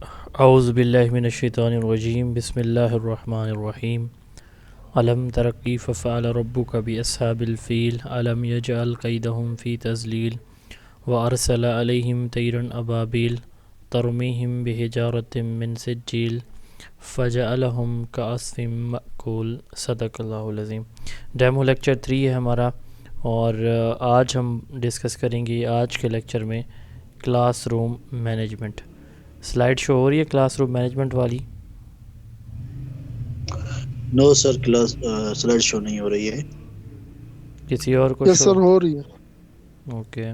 اعوذ باللہ من الشیطان الرجیم بسم اللہ الرحمن الرحیم علم ترقی ففعل ربک باصحاب الفیل علم یجعل قیدہم فی تضلیل وارسل علیہم طیرا ابابیل ترمیہم بحجارۃ من سجیل فجعلہم کعصف مأکول صدق اللہ العظیم۔ ڈیمو لیکچر 3 ہے ہمارا، اور آج ہم ڈسکس کریں گے آج کے لیکچر میں کلاس روم مینجمنٹ۔ سلائیڈ شو ہو رہی ہے کلاس روم مینجمنٹ والی؟ نو سر، کلاس سلائڈ شو نہیں ہو رہی ہے۔ کسی اور کو یس شو؟ سر ہو رہی ہے۔ Okay,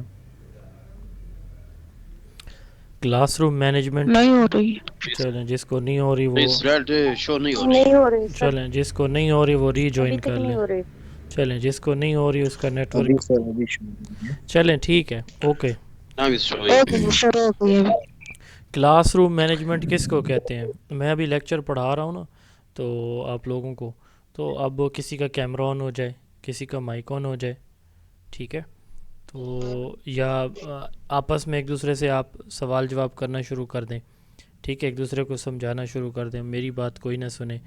class room management. نہیں ہو رہی ہے۔ چلیں جس کو نہیں ہو رہی وہ، نہیں سلائڈ شو نہیں ہو رہی۔ نہیں ہو رہی سر، چلیں جس کو نہیں ہو رہی وہ ری ابھی جوائن تک کر نہیں لیں۔ ہو رہی۔ چلیں جس کو نہیں ہو رہی اس کا نیٹ ابھی ورک، سر ابھی شو نہیں ہے۔ چلیں ٹھیک ہے، اوکے۔ نہ بھی show okay sir, okay. Class room management کس کو کہتے ہیں؟ میں ابھی لیکچر پڑھا رہا ہوں نا تو آپ لوگوں کو، تو اب کسی کا کیمرہ آن ہو جائے، کسی کا مائک آن ہو جائے، ٹھیک ہے، تو یا آپس میں ایک دوسرے سے آپ سوال جواب کرنا شروع کر دیں، ٹھیک ہے، ایک دوسرے کو سمجھانا شروع کر دیں، میری بات کوئی نہ سنے،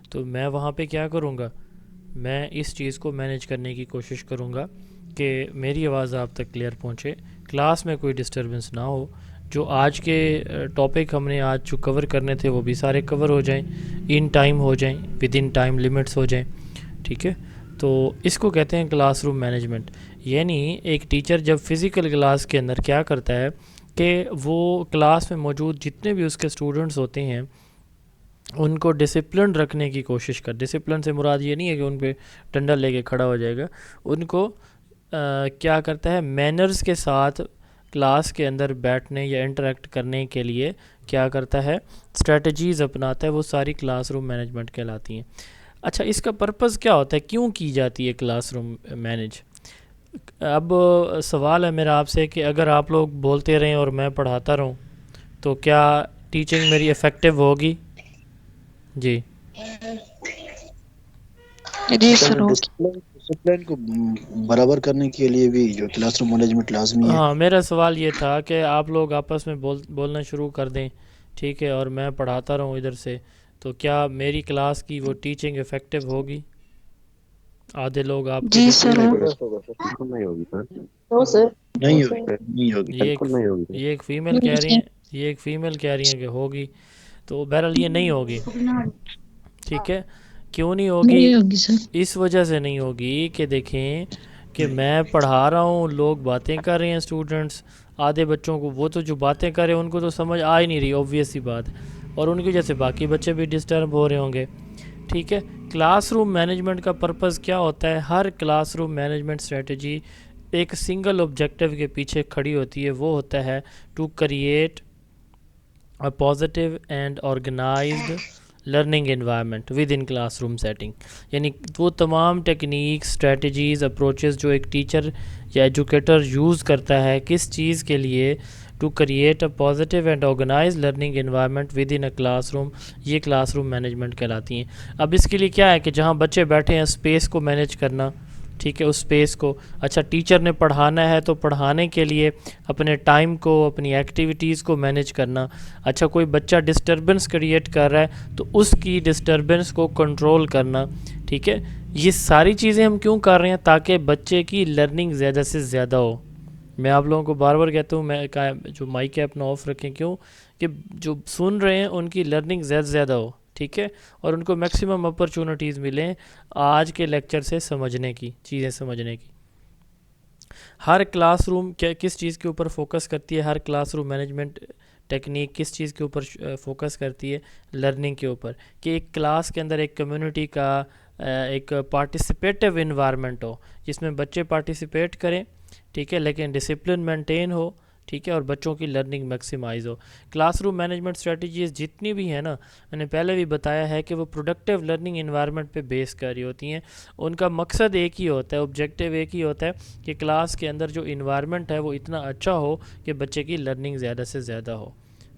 تو میں وہاں پہ کیا کروں گا، میں اس چیز کو مینیج کرنے کی کوشش کروں گا کہ میری آواز آپ تک کلیئر پہنچے، کلاس میں کوئی ڈسٹربنس نہ ہو، جو آج کے ٹاپک ہم نے آج جو کور کرنے تھے وہ بھی سارے کور ہو جائیں، ان ٹائم ہو جائیں، ود ان ٹائم لمٹس ہو جائیں، ٹھیک ہے۔ تو اس کو کہتے ہیں کلاس روم مینجمنٹ۔ یعنی ایک ٹیچر جب فزیکل کلاس کے اندر کیا کرتا ہے کہ وہ کلاس میں موجود جتنے بھی اس کے اسٹوڈنٹس ہوتے ہیں ان کو ڈسپلن رکھنے کی کوشش ڈسپلن سے مراد یہ نہیں ہے کہ ان پہ ڈنڈا لے کے کھڑا ہو جائے گا، ان کو کیا کرتا ہے، مینرز کے ساتھ کلاس کے اندر بیٹھنے یا انٹریکٹ کرنے کے لیے کیا کرتا ہے، اسٹریٹجیز اپناتا ہے، وہ ساری کلاس روم مینجمنٹ کہلاتی ہیں۔ اچھا، اس کا پرپز کیا ہوتا ہے، کیوں کی جاتی ہے کلاس روم مینج؟ اب سوال ہے میرا آپ سے کہ اگر آپ لوگ بولتے رہیں اور میں پڑھاتا رہوں تو کیا ٹیچنگ میری افیکٹو ہوگی؟ جی جی اصل سر، میں اوکے۔ ڈسپلن کو برابر کرنے کے لیے بھی جو کلاس روم مینجمنٹ لازمی ہے۔ ہاں، میرا سوال یہ تھا کہ آپ لوگ آپس میں بولنا شروع کر دیں، ٹھیک ہے، اور میں پڑھاتا رہوں ادھر سے، تو کیا میری کلاس کی وہ ٹیچنگ افیکٹو ہوگی؟ آدھے لوگ آپ کے جی ادھر سے، سر، بالکل نہیں ہوگی سر، نو سر، نہیں ہوگی، نہیں ہوگی۔ بالکل نہیں ہوگی یہ ایک فیمیل کہہ رہی ہیں، یہ ایک فیمیل کہہ رہی ہیں کہ ہوگی، تو بہرحال یہ نہیں ہوگی، ٹھیک ہے۔ کیوں نہیں ہوگی؟ نہیں ہوگی سر۔ اس وجہ سے نہیں ہوگی کہ دیکھیں کہ میں پڑھا رہا ہوں، لوگ باتیں کر رہے ہیں، اسٹوڈنٹس آدھے بچوں کو، وہ تو جو باتیں کر رہے ہیں ان کو تو سمجھ آ ہی نہیں رہی، obvious سی بات، اور ان کی وجہ سے باقی بچے بھی ڈسٹرب ہو رہے ہوں گے، ٹھیک ہے۔ کلاس روم مینجمنٹ کا پرپز کیا ہوتا ہے؟ ہر کلاس روم مینجمنٹ اسٹریٹجی ایک سنگل آبجیکٹیو کے پیچھے کھڑی ہوتی ہے، وہ ہوتا ہے to create a positive and organized learning environment within classroom setting۔ یعنی وہ تمام ٹیکنیکس، اسٹریٹجیز، اپروچز جو ایک ٹیچر یا ایجوکیٹر یوز کرتا ہے کس چیز کے لیے، to create a positive and organize learning environment within a class room, یہ کلاس روم مینجمنٹ کہلاتی ہیں۔ اب اس کے لیے کیا ہے کہ جہاں بچے بیٹھے ہیں اسپیس کو مینیج کرنا، ٹھیک ہے، اس اسپیس کو، اچھا ٹیچر نے پڑھانا ہے تو پڑھانے کے لیے اپنے ٹائم کو، اپنی ایکٹیویٹیز کو مینیج کرنا، اچھا کوئی بچہ ڈسٹربنس کریٹ کر رہا ہے تو اس کی ڈسٹربنس کو کنٹرول کرنا، ٹھیک ہے۔ یہ ساری چیزیں ہم کیوں کر رہے ہیں؟ تاکہ بچے کی لرننگ زیادہ سے زیادہ ہو۔ میں آپ لوگوں کو بار بار کہتا ہوں، میں جو مائک ہے اپنا آف رکھیں، کیوں کہ جو سن رہے ہیں ان کی لرننگ زیادہ سے زیادہ ہو، ٹھیک ہے، اور ان کو میکسیمم اپرچونٹیز ملیں آج کے لیکچر سے سمجھنے کی، چیزیں سمجھنے کی۔ ہر کلاس روم کس چیز کے اوپر فوکس کرتی ہے؟ ہر کلاس روم مینجمنٹ ٹیکنیک کس چیز کے اوپر فوکس کرتی ہے؟ لرننگ کے اوپر، کہ ایک کلاس کے اندر ایک کمیونٹی کا ایک پارٹیسپیٹیو انوائرمنٹ ہو جس میں بچے پارٹیسپیٹ کریں، ٹھیک ہے، لیکن ڈسپلن مینٹین ہو، ٹھیک ہے، اور بچوں کی لرننگ میکسیمائز ہو۔ کلاس روم مینجمنٹ اسٹریٹجیز جتنی بھی ہیں نا، میں نے پہلے بھی بتایا ہے کہ وہ پروڈکٹیو لرننگ انوائرمنٹ پہ بیس کر رہی ہوتی ہیں۔ ان کا مقصد ایک ہی ہوتا ہے، آبجیکٹیو ایک ہی ہوتا ہے کہ کلاس کے اندر جو انوائرمنٹ ہے وہ اتنا اچھا ہو کہ بچے کی لرننگ زیادہ سے زیادہ ہو،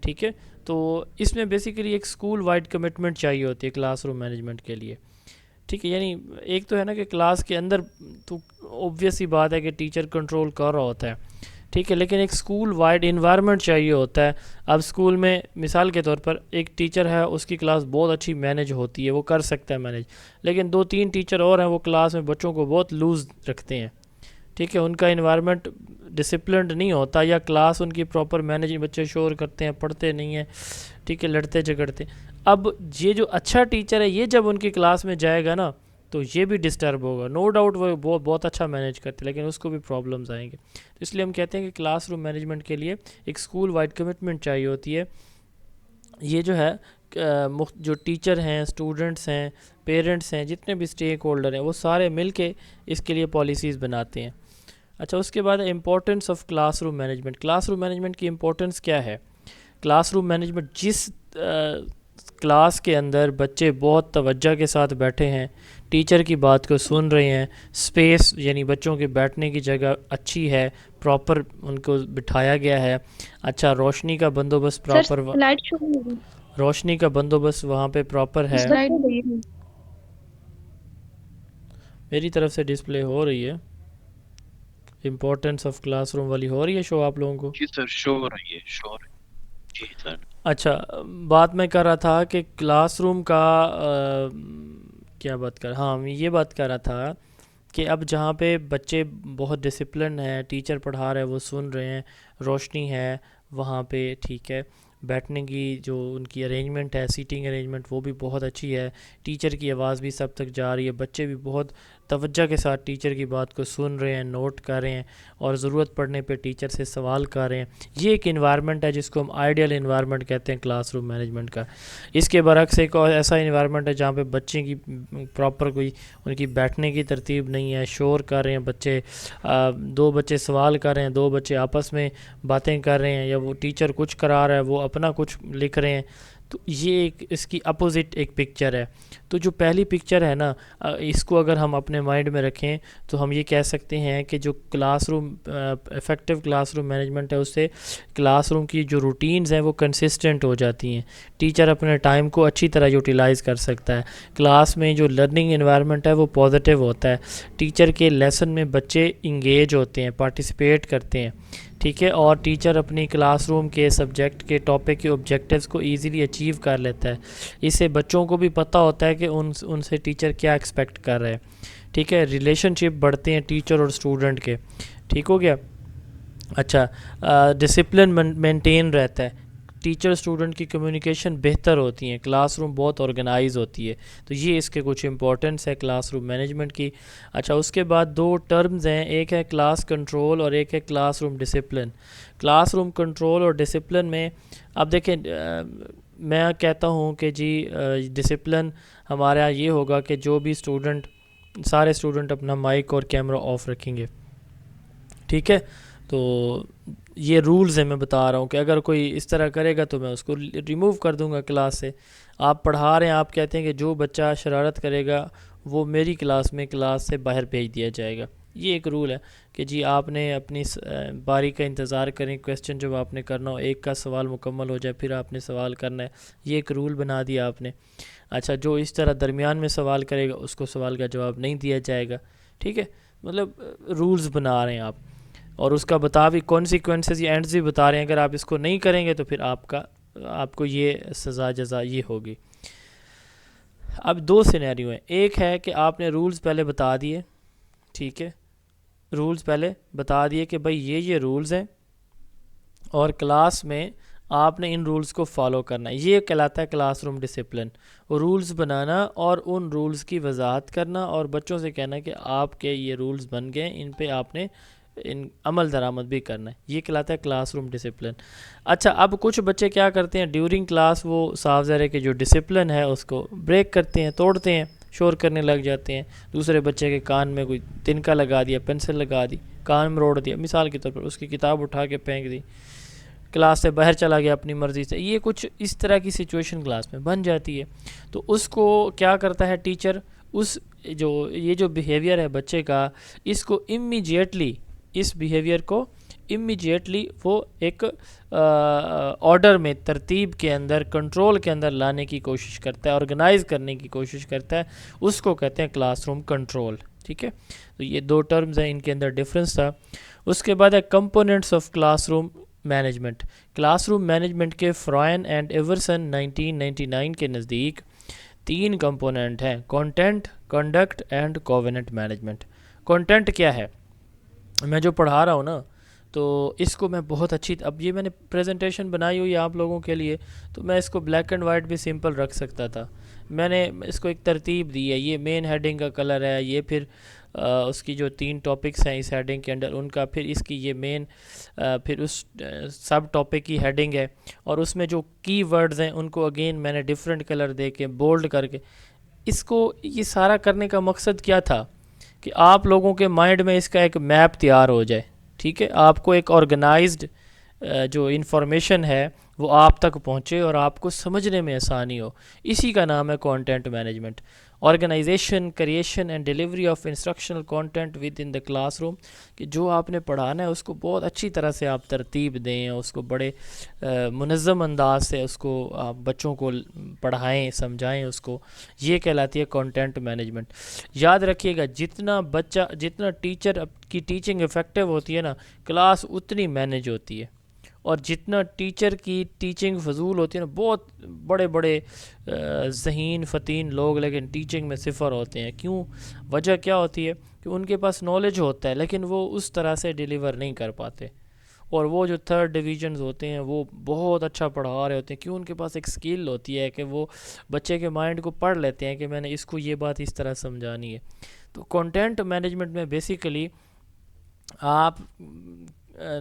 ٹھیک ہے۔ تو اس میں بیسیکلی ایک اسکول وائڈ کمٹمنٹ چاہیے ہوتی ہے کلاس روم مینجمنٹ کے لیے، ٹھیک ہے۔ یعنی ایک تو ہے نا کہ کلاس کے اندر تو اوبویس ہی بات ہے کہ ٹیچر کنٹرول کر رہا ہوتا ہے، ٹھیک ہے، لیکن ایک اسکول وائڈ انوائرمنٹ چاہیے ہوتا ہے. اب اسکول میں مثال کے طور پر ایک ٹیچر ہے، اس کی کلاس بہت اچھی مینج ہوتی ہے، وہ کر سکتا ہے مینج، لیکن 2-3 ٹیچر اور ہیں وہ کلاس میں بچوں کو بہت لوز رکھتے ہیں. ٹھیک ہے، ان کا انوائرمنٹ ڈسپلنڈ نہیں ہوتا، یا کلاس ان کی پراپر مینج، بچے شور کرتے ہیں، پڑھتے نہیں ہیں، ٹھیک ہے، لڑتے جھگڑتے. اب یہ جو اچھا ٹیچر ہے، یہ جب ان کی کلاس میں جائے گا نا تو یہ بھی ڈسٹرب ہوگا. نو ڈاؤٹ وہ بہت اچھا مینیج کرتے ہیں، لیکن اس کو بھی پرابلمز آئیں گے. تو اس لیے ہم کہتے ہیں کہ کلاس روم مینجمنٹ کے لیے ایک اسکول وائڈ کمٹمنٹ چاہیے ہوتی ہے. یہ جو ہے جو ٹیچر ہیں، اسٹوڈنٹس ہیں، پیرنٹس ہیں، جتنے بھی اسٹیک ہولڈر ہیں، وہ سارے مل کے اس کے لیے پالیسیز بناتے ہیں. اچھا، اس کے بعد importance of class room management. Class room management کی امپورٹنس کیا ہے؟ کلاس روم مینجمنٹ، جس کلاس کے اندر بچے بہت توجہ کے ساتھ بیٹھے ہیں، ٹیچر کی بات کو سن رہے ہیں، اسپیس یعنی بچوں کے بیٹھنے کی جگہ اچھی ہے، پراپر ان کو بٹھایا گیا ہے، اچھا روشنی کا بندوبست پراپر، سلائڈ شو نہیں ہوگی. روشنی کا بندوبست وہاں پہ پراپر ہے. سلائڈ میری طرف سے ڈسپلے ہو رہی ہے، امپورٹنس آف کلاس روم والی ہو رہی ہے شو آپ لوگوں کو؟ جی سر، شو ہو رہی ہے، شو ہو رہی ہے. جی سر. اچھا، بات میں کر رہا تھا کہ کلاس روم کا کیا بات کر، ہاں یہ بات کر رہا تھا کہ اب جہاں پہ بچے بہت ڈسپلن ہیں، ٹیچر پڑھا رہے ہیں، وہ سن رہے ہیں، روشنی ہے وہاں پہ، ٹھیک ہے، بیٹھنے کی جو ان کی ارینجمنٹ ہے، سیٹنگ ارینجمنٹ وہ بھی بہت اچھی ہے، ٹیچر کی آواز بھی سب تک جا رہی ہے، بچے بھی بہت توجہ کے ساتھ ٹیچر کی بات کو سن رہے ہیں، نوٹ کر رہے ہیں، اور ضرورت پڑنے پہ ٹیچر سے سوال کر رہے ہیں. یہ ایک انوائرمنٹ ہے جس کو ہم آئیڈیل انوائرمنٹ کہتے ہیں کلاس روم مینجمنٹ کا. اس کے برعکس ایک اور ایسا انوائرمنٹ ہے جہاں پہ بچے کی پراپر کوئی ان کی بیٹھنے کی ترتیب نہیں ہے، شور کر رہے ہیں بچے، 2 بچے سوال کر رہے ہیں، 2 بچے آپس میں باتیں کر رہے ہیں، یا وہ ٹیچر کچھ کرا رہا ہے، وہ اپنا کچھ لکھ رہے ہیں. تو یہ ایک اس کی اپوزٹ ایک پکچر ہے. تو جو پہلی پکچر ہے نا، اس کو اگر ہم اپنے مائنڈ میں رکھیں تو ہم یہ کہہ سکتے ہیں کہ جو class room effective class room management ہے، اس سے کلاس روم کی جو روٹینز ہیں وہ کنسسٹنٹ ہو جاتی ہیں، ٹیچر اپنے ٹائم کو اچھی طرح یوٹیلائز کر سکتا ہے، کلاس میں جو لرننگ انوائرمنٹ ہے وہ پازیٹیو ہوتا ہے، ٹیچر کے لیسن میں بچے انگیج ہوتے ہیں، پارٹیسپیٹ کرتے ہیں، ٹھیک ہے، اور ٹیچر اپنی کلاس روم کے سبجیکٹ کے ٹاپک کے آبجیکٹیوز کو ایزیلی اچیو کر لیتا ہے. اس سے بچوں کو بھی پتہ ہوتا ہے کہ ان سے ٹیچر کیا ایکسپیکٹ کر رہے ہیں، ٹھیک ہے، ریلیشن شپ بڑھتے ہیں ٹیچر اور اسٹوڈنٹ کے. ٹھیک ہو گیا؟ اچھا، ڈسپلن مینٹین رہتا ہے، ٹیچر اسٹوڈنٹ کی کمیونیکیشن بہتر ہوتی ہیں، کلاس روم بہت آرگنائز ہوتی ہے. تو یہ اس کے کچھ امپورٹنس ہے کلاس روم مینجمنٹ کی. اچھا، اس کے بعد 2 ٹرمز ہیں، ایک ہے کلاس کنٹرول اور ایک ہے کلاس روم ڈسپلن. کلاس روم کنٹرول اور ڈسپلن میں اب دیکھیں، میں کہتا ہوں کہ جی ڈسپلن ہمارا یہ ہوگا کہ جو بھی سارے اسٹوڈنٹ اپنا مائک اور کیمرہ آف رکھیں گے، ٹھیک ہے. تو یہ رولز ہیں، میں بتا رہا ہوں کہ اگر کوئی اس طرح کرے گا تو میں اس کو ریموو کر دوں گا کلاس سے. آپ پڑھا رہے ہیں، آپ کہتے ہیں کہ جو بچہ شرارت کرے گا وہ میری کلاس سے باہر بھیج دیا جائے گا. یہ ایک رول ہے کہ جی آپ نے اپنی باری کا انتظار کریں، کویسچن جب آپ نے کرنا ہو، ایک کا سوال مکمل ہو جائے پھر آپ نے سوال کرنا ہے. یہ ایک رول بنا دیا آپ نے. اچھا، جو اس طرح درمیان میں سوال کرے گا اس کو سوال کا جواب نہیں دیا جائے گا. ٹھیک ہے، مطلب رولز بنا رہے ہیں آپ، اور اس کا بھی کانسیکوینسز یا اینڈز بھی بتا رہے ہیں. اگر آپ اس کو نہیں کریں گے تو پھر آپ کو یہ سزا جزا یہ ہوگی. اب 2 سینیریو ہیں، ایک ہے کہ آپ نے رولز پہلے بتا دیے، ٹھیک ہے، رولز پہلے بتا دیے کہ بھائی یہ رولز ہیں، اور کلاس میں آپ نے ان رولز کو فالو کرنا ہے. یہ کہلاتا ہے کلاس روم ڈسپلن. رولز بنانا اور ان رولز کی وضاحت کرنا، اور بچوں سے کہنا کہ آپ کے یہ رولز بن گئے، ان پہ آپ نے عمل درآمد بھی کرنا ہے. یہ کہلاتا ہے کلاس روم ڈسپلن. اچھا، اب کچھ بچے کیا کرتے ہیں ڈیورنگ کلاس، وہ صاف ظاہر ہے کہ جو ڈسپلن ہے اس کو بریک کرتے ہیں، توڑتے ہیں، شور کرنے لگ جاتے ہیں، دوسرے بچے کے کان میں کوئی تنکا لگا دیا، پینسل لگا دی، کان میں روڑ دیا، مثال کے طور پر اس کی کتاب اٹھا کے پھینک دی، کلاس سے باہر چلا گیا اپنی مرضی سے. یہ کچھ اس طرح کی سچویشن کلاس میں بن جاتی ہے. تو اس کو کیا کرتا ہے ٹیچر، یہ جو بیہیویئر ہے بچے کا، اس کو اس بیہیویئر کو امیجیٹلی وہ ایک آرڈر میں، ترتیب کے اندر، کنٹرول کے اندر لانے کی کوشش کرتا ہے، آرگنائز کرنے کی کوشش کرتا ہے. اس کو کہتے ہیں کلاس روم کنٹرول. ٹھیک ہے. تو یہ دو ٹرمز ہیں, ان کے اندر ڈفرینس تھا. اس کے بعد ہے components of class room management. Class room management کے فرائن اینڈ ایورسن 1999 کے نزدیک 3 کمپوننٹ ہیں: content, conduct and covenant management. Content کیا ہے؟ میں جو پڑھا رہا ہوں نا, تو اس کو میں بہت اچھی, اب یہ میں نے پریزنٹیشن بنائی ہوئی ہے آپ لوگوں کے لیے, تو میں اس کو بلیک اینڈ وائٹ بھی سمپل رکھ سکتا تھا. میں نے اس کو ایک ترتیب دی ہے, یہ مین ہیڈنگ کا کلر ہے, یہ پھر اس کی جو 3 ٹاپکس ہیں اس ہیڈنگ کے انڈر ان کا, پھر اس کی یہ مین, پھر اس سب ٹاپک کی ہیڈنگ ہے, اور اس میں جو کی ورڈز ہیں ان کو اگین میں نے ڈفرینٹ کلر دے کے بولڈ کر کے. اس کو یہ سارا کرنے کا مقصد کیا تھا کہ آپ لوگوں کے مائنڈ میں اس کا ایک میپ تیار ہو جائے. ٹھیک ہے, آپ کو ایک آرگنائزڈ جو انفارمیشن ہے وہ آپ تک پہنچے اور آپ کو سمجھنے میں آسانی ہو. اسی کا نام ہے content management. Organization, creation and delivery of instructional content within the class room, کہ جو آپ نے پڑھانا ہے اس کو بہت اچھی طرح سے آپ ترتیب دیں, اس کو بڑے منظم انداز سے اس کو آپ بچوں کو پڑھائیں, سمجھائیں اس کو. یہ کہلاتی ہے کانٹینٹ مینجمنٹ. یاد رکھیے گا, جتنا ٹیچر کی ٹیچنگ افیکٹو ہوتی ہے نا, کلاس اتنی مینیج ہوتی ہے. اور جتنا ٹیچر کی ٹیچنگ فضول ہوتی ہے نا, بہت بڑے بڑے ذہین فتین لوگ لیکن ٹیچنگ میں صفر ہوتے ہیں. کیوں؟ وجہ کیا ہوتی ہے کہ ان کے پاس نالج ہوتا ہے لیکن وہ اس طرح سے ڈیلیور نہیں کر پاتے. اور وہ جو 3rd ڈویژنز ہوتے ہیں وہ بہت اچھا پڑھا رہے ہوتے ہیں. کیوں؟ ان کے پاس ایک سکل ہوتی ہے کہ وہ بچے کے مائنڈ کو پڑھ لیتے ہیں کہ میں نے اس کو یہ بات اس طرح سمجھانی ہے. تو کنٹینٹ مینجمنٹ میں بیسیکلی آپ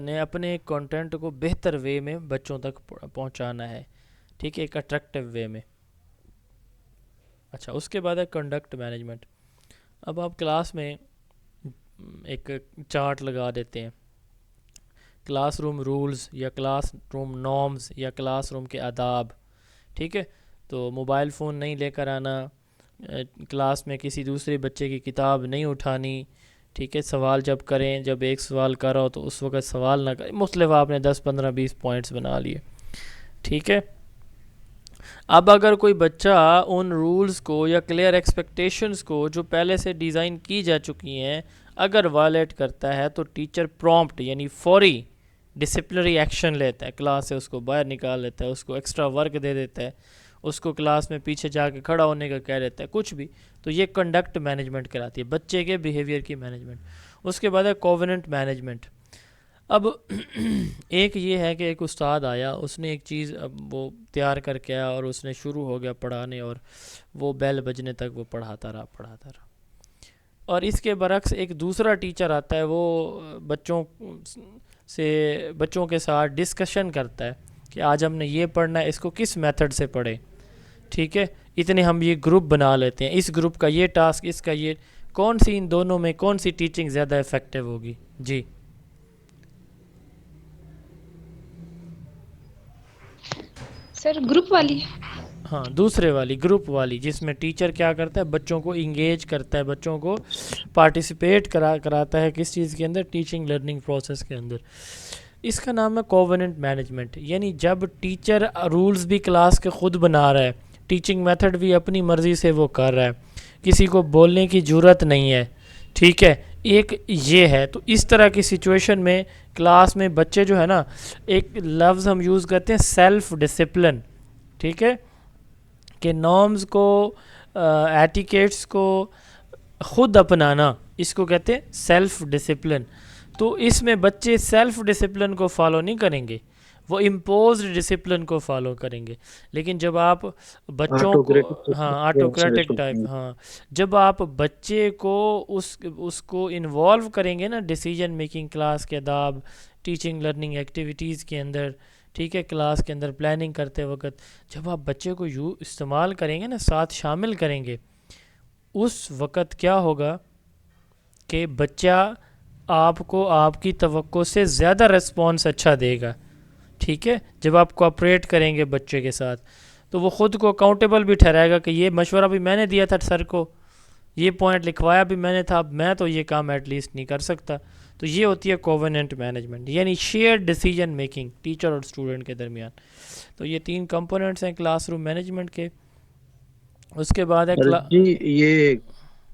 نے اپنے کنٹینٹ کو بہتر وے میں بچوں تک پہنچانا ہے. ٹھیک ہے, ایک اٹریکٹیو وے میں. اچھا, اس کے بعد ہے کنڈکٹ مینجمنٹ. اب آپ کلاس میں ایک چارٹ لگا دیتے ہیں, کلاس روم رولز یا کلاس روم نارمز یا کلاس روم کے آداب. ٹھیک ہے, تو موبائل فون نہیں لے کر آنا, کلاس میں کسی دوسرے بچے کی کتاب نہیں اٹھانی. ٹھیک ہے, سوال جب کریں, جب ایک سوال کر رہا ہو تو اس وقت سوال نہ کریں. مختلف آپ نے 10 15 20 پوائنٹس بنا لیے. ٹھیک ہے, اب اگر کوئی بچہ ان رولز کو یا کلیئر ایکسپیکٹیشنز کو جو پہلے سے ڈیزائن کی جا چکی ہیں اگر وائلیٹ کرتا ہے تو ٹیچر پرومپٹ یعنی فوری ڈسپلنری ایکشن لیتا ہے, کلاس سے اس کو باہر نکال لیتا ہے, اس کو ایکسٹرا ورک دے دیتا ہے, اس کو کلاس میں پیچھے جا کے کھڑا ہونے کا کہہ دیتا ہے, کچھ بھی. تو یہ کنڈکٹ مینجمنٹ کراتی ہے, بچے کے بیہیویئر کی مینجمنٹ. اس کے بعد ہے کووننٹ مینجمنٹ. اب ایک یہ ہے کہ ایک استاد آیا, اس نے ایک چیز وہ تیار کر کے آیا اور اس نے شروع ہو گیا پڑھانے, اور وہ بیل بجنے تک وہ پڑھاتا رہا. اور اس کے برعکس ایک دوسرا ٹیچر آتا ہے, وہ بچوں کے ساتھ ڈسکشن کرتا ہے کہ آج ہم نے یہ پڑھنا ہے, اس کو کس میتھڈ سے پڑھیں. ٹھیک ہے, اتنے ہم یہ گروپ بنا لیتے ہیں, اس گروپ کا یہ ٹاسک, اس کا یہ, کون سی ان دونوں میں کون سی ٹیچنگ زیادہ افیکٹو ہوگی؟ جی سر گروپ والی. ہاں, دوسرے والی, گروپ والی, جس میں ٹیچر کیا کرتا ہے, بچوں کو انگیج کرتا ہے, بچوں کو پارٹیسپیٹ کراتا ہے کس چیز کے اندر, ٹیچنگ لرننگ پروسیس کے اندر. اس کا نام ہے کووننٹ مینجمنٹ. یعنی جب ٹیچر رولز بھی کلاس کے خود بنا رہا ہے, ٹیچنگ میتھڈ بھی اپنی مرضی سے وہ کر رہا ہے, کسی کو بولنے کی جرت نہیں ہے. ٹھیک ہے, ایک یہ ہے. تو اس طرح کی سچویشن میں کلاس میں بچے جو ہے نا, ایک لفظ ہم یوز کرتے ہیں سیلف ڈسپلن. ٹھیک ہے, کہ نارمز کو, ایٹیکیٹس کو خود اپنانا, اس کو کہتے ہیں سیلف ڈسپلن. تو اس میں بچے سیلف ڈسپلن کو فالو نہیں کریں گے, وہ امپوزڈ ڈسپلن کو فالو کریں گے. لیکن جب آپ بچوں کو, ہاں آٹوکریٹک ٹائپ, ہاں جب آپ بچے کو اس کو انوالو کریں گے نا ڈیسیجن میکنگ, کلاس کے آداب, ٹیچنگ لرننگ ایکٹیویٹیز کے اندر. ٹھیک ہے, کلاس کے اندر پلاننگ کرتے وقت جب آپ بچے کو استعمال کریں گے نا, ساتھ شامل کریں گے, اس وقت کیا ہوگا کہ بچہ آپ کو آپ کی توقع سے زیادہ ریسپانس اچھا دے گا. ٹھیک ہے, جب آپ کوآپریٹ کریں گے بچے کے ساتھ تو وہ خود کو اکاؤنٹیبل بھی ٹھہرائے گا کہ یہ مشورہ بھی میں نے دیا تھا سر کو, یہ پوائنٹ لکھوایا بھی میں نے تھا, اب میں تو یہ کام ایٹ لیسٹ نہیں کر سکتا. تو یہ ہوتی ہے کووننٹ مینجمنٹ, یعنی شیئر ڈیسیجن میکنگ ٹیچر اور اسٹوڈنٹ کے درمیان. تو یہ 3 کمپوننٹس ہیں کلاس روم مینجمنٹ کے. اس کے بعد ہے جی یہ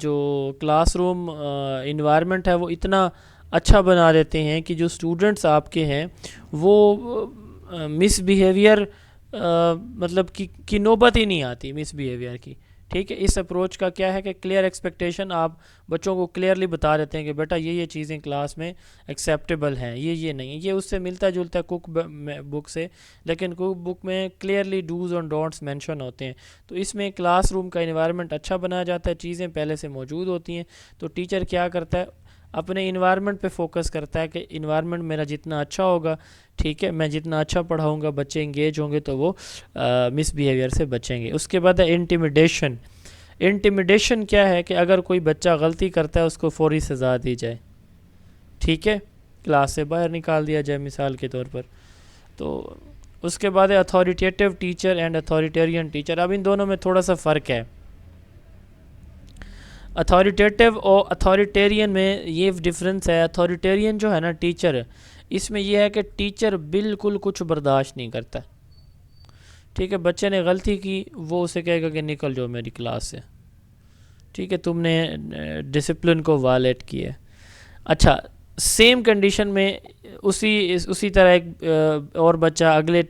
جو کلاس روم انوائرمنٹ ہے وہ اتنا اچھا بنا دیتے ہیں کہ جو اسٹوڈنٹس آپ کے ہیں وہ مس بیہیویئر مطلب کی نوبت ہی نہیں آتی مس بیہیویئر کی. ٹھیک ہے, اس اپروچ کا کیا ہے کہ کلیئر ایکسپیکٹیشن آپ بچوں کو کلیئرلی بتا دیتے ہیں کہ بیٹا یہ چیزیں کلاس میں ایکسیپٹیبل ہیں, یہ نہیں. یہ اس سے ملتا جلتا ہے کوک بک سے, لیکن کوک بک میں کلیئرلی ڈوز اور ڈونٹس مینشن ہوتے ہیں. تو اس میں کلاس روم کا انوائرمنٹ اچھا بنایا جاتا ہے, چیزیں پہلے سے موجود ہوتی ہیں. تو ٹیچر کیا کرتا ہے, اپنے انوائرمنٹ پہ فوکس کرتا ہے کہ انوائرمنٹ میرا جتنا اچھا ہوگا, ٹھیک ہے, میں جتنا اچھا پڑھاؤں گا, بچے انگیج ہوں گے تو وہ مس بیہیویئر سے بچیں گے. اس کے بعد ہے انٹیمیڈیشن. انٹیمیڈیشن کیا ہے کہ اگر کوئی بچہ غلطی کرتا ہے اس کو فوری سزا دی جائے, ٹھیک ہے, کلاس سے باہر نکال دیا جائے مثال کے طور پر. تو اس کے بعد ہے authoritative teacher and authoritarian teacher. اب ان دونوں میں تھوڑا سا فرق ہے. اتھارٹیٹیو اور اتھارٹیرین میں یہ ڈفرینس ہے. اتھارٹیرین جو ہے نا ٹیچر, اس میں یہ ہے کہ ٹیچر بالکل کچھ برداشت نہیں کرتا. ٹھیک ہے, بچے نے غلطی کی, وہ اسے کہے گا کہ نکل جاؤ میری کلاس سے, ٹھیک ہے, تم نے ڈسپلن کو وائلیٹ کیا ہے. اچھا, سیم کنڈیشن میں اسی طرح ایک اور بچہ اگلا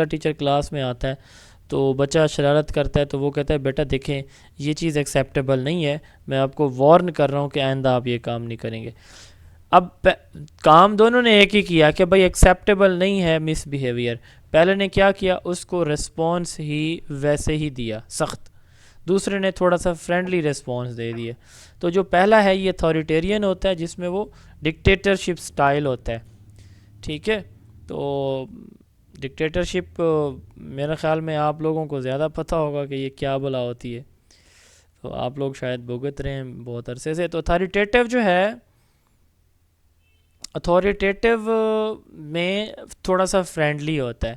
ٹیچر کلاس میں آتا ہے, تو بچہ شرارت کرتا ہے, تو وہ کہتا ہے بیٹا دیکھیں یہ چیز ایکسیپٹیبل نہیں ہے, میں آپ کو وارن کر رہا ہوں کہ آئندہ آپ یہ کام نہیں کریں گے. اب کام دونوں نے ایک ہی کیا کہ بھائی ایکسیپٹیبل نہیں ہے مس بیہیویئر. پہلے نے کیا کیا, اس کو ریسپانس ہی ویسے ہی دیا سخت, دوسرے نے تھوڑا سا فرینڈلی ریسپانس دے دیا. تو جو پہلا ہے یہ اتھارٹیرین ہوتا ہے, جس میں وہ ڈکٹیٹرشپ سٹائل ہوتا ہے. ٹھیک ہے, تو ڈکٹیٹرشپ میرے خیال میں آپ لوگوں کو زیادہ پتہ ہوگا کہ یہ کیا بلا ہوتی ہے, تو آپ لوگ شاید بھگت رہے ہیں بہت عرصے سے. تو اتھارٹیٹیو جو ہے, اتھارٹیٹیو میں تھوڑا سا فرینڈلی ہوتا ہے.